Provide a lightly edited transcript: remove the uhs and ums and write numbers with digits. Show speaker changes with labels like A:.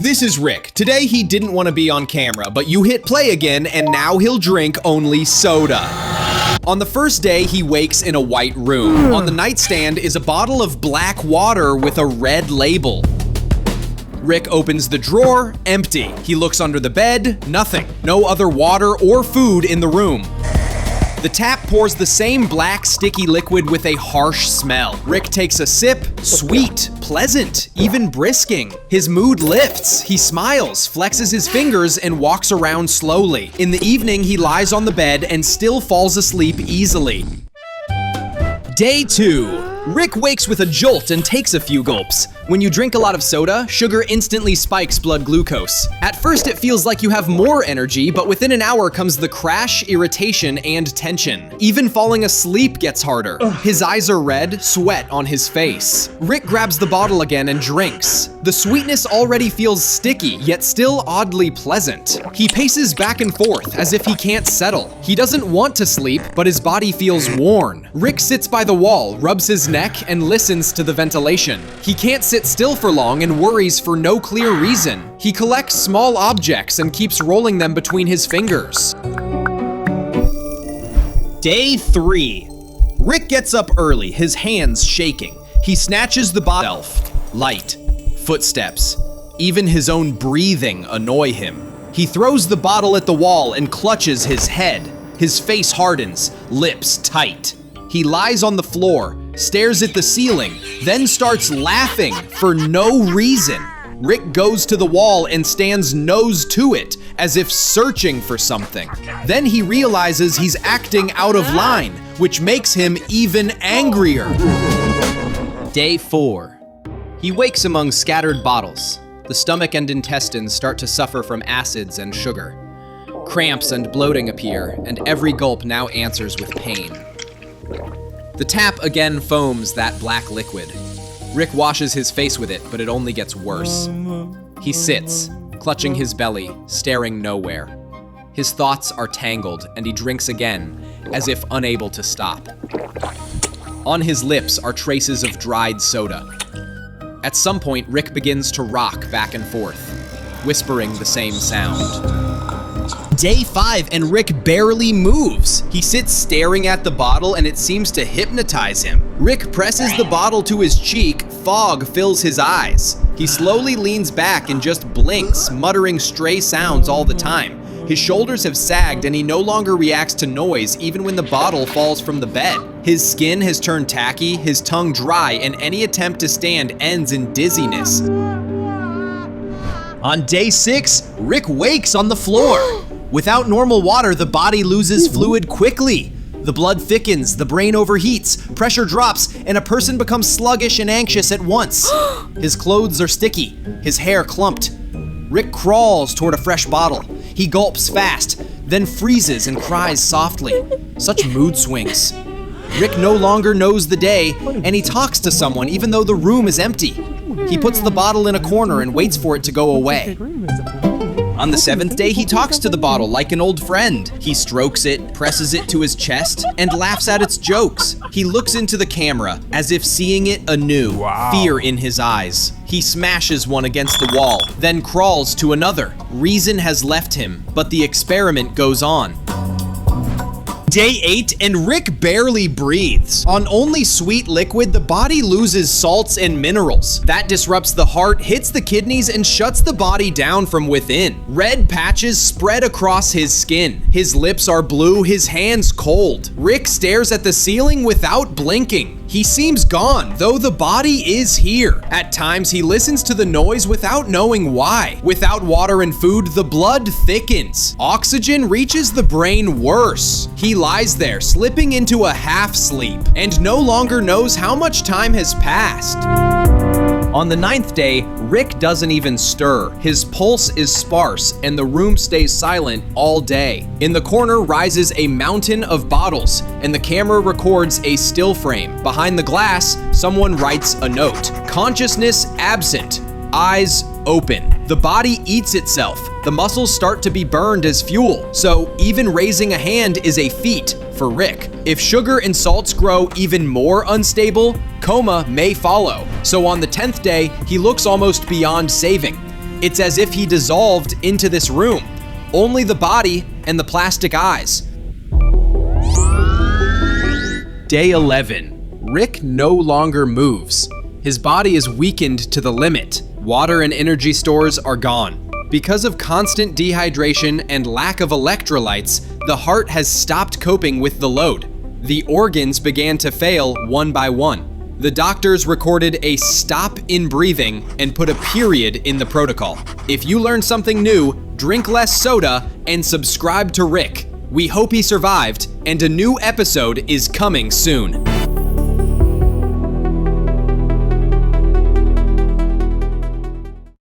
A: This is Rick. Today he didn't want to be on camera, but you hit play again and now he'll drink only soda. On the first day, he wakes in a white room. On the nightstand is a bottle of black water with a red label. Rick opens the drawer, empty. He looks under the bed, nothing. No other water or food in the room. The tap pours the same black, sticky liquid with a harsh smell. Rick takes a sip, sweet, pleasant, even brisking. His mood lifts, he smiles, flexes his fingers, and walks around slowly. In the evening, he lies on the bed and still falls asleep easily. Day 2. Rick wakes with a jolt and takes a few gulps. When you drink a lot of soda, sugar instantly spikes blood glucose. At first it feels like you have more energy, but within an hour comes the crash, irritation, and tension. Even falling asleep gets harder. His eyes are red, sweat on his face. Rick grabs the bottle again and drinks. The sweetness already feels sticky, yet still oddly pleasant. He paces back and forth as if he can't settle. He doesn't want to sleep, but his body feels worn. Rick sits by the wall, rubs his neck, and listens to the ventilation. He can't sit still for long and worries for no clear reason. He collects small objects and keeps rolling them between his fingers. Day 3. Rick gets up early, his hands shaking. He snatches the bottle. Light, footsteps, even his own breathing annoy him. He throws the bottle at the wall and clutches his head. His face hardens, lips tight. He lies on the floor, stares at the ceiling, then starts laughing for no reason. Rick goes to the wall and stands nose to it, as if searching for something. Then he realizes he's acting out of line, which makes him even angrier. Day 4. He wakes among scattered bottles. The stomach and intestines start to suffer from acids and sugar. Cramps and bloating appear, and every gulp now answers with pain. The tap again foams that black liquid. Rick washes his face with it, but it only gets worse. He sits, clutching his belly, staring nowhere. His thoughts are tangled, and he drinks again, as if unable to stop. On his lips are traces of dried soda. At some point, Rick begins to rock back and forth, whispering the same sound. Day 5, and Rick barely moves. He sits staring at the bottle and it seems to hypnotize him. Rick presses the bottle to his cheek, fog fills his eyes. He slowly leans back and just blinks, muttering stray sounds all the time. His shoulders have sagged and he no longer reacts to noise even when the bottle falls from the bed. His skin has turned tacky, his tongue dry, and any attempt to stand ends in dizziness. On day 6, Rick wakes on the floor. Without normal water, the body loses fluid quickly. The blood thickens, the brain overheats, pressure drops, and a person becomes sluggish and anxious at once. His clothes are sticky, his hair clumped. Rick crawls toward a fresh bottle. He gulps fast, then freezes and cries softly. Such mood swings. Rick no longer knows the day, and he talks to someone even though the room is empty. He puts the bottle in a corner and waits for it to go away. On the 7th day, he talks to the bottle like an old friend. He strokes it, presses it to his chest, and laughs at its jokes. He looks into the camera, as if seeing it anew, fear in his eyes. He smashes one against the wall, then crawls to another. Reason has left him, but the experiment goes on. Day 8, and Rick barely breathes. On only sweet liquid, the body loses salts and minerals. That disrupts the heart, hits the kidneys, and shuts the body down from within. Red patches spread across his skin. His lips are blue, his hands cold. Rick stares at the ceiling without blinking. He seems gone, though the body is here. At times, he listens to the noise without knowing why. Without water and food, the blood thickens. Oxygen reaches the brain worse. He lies there, slipping into a half sleep, and no longer knows how much time has passed. On the 9th day, Rick doesn't even stir. His pulse is sparse, and the room stays silent all day. In the corner rises a mountain of bottles, and the camera records a still frame. Behind the glass, someone writes a note. Consciousness absent, eyes open. The body eats itself. The muscles start to be burned as fuel, so even raising a hand is a feat for Rick. If sugar and salts grow even more unstable, coma may follow. So on the 10th day, he looks almost beyond saving. It's as if he dissolved into this room. Only the body and the plastic eyes. Day 11. Rick no longer moves. His body is weakened to the limit. Water and energy stores are gone. Because of constant dehydration and lack of electrolytes, the heart has stopped coping with the load. The organs began to fail one by one. The doctors recorded a stop in breathing and put a period in the protocol. If you learned something new, drink less soda and subscribe to Rick. We hope he survived, and a new episode is coming soon.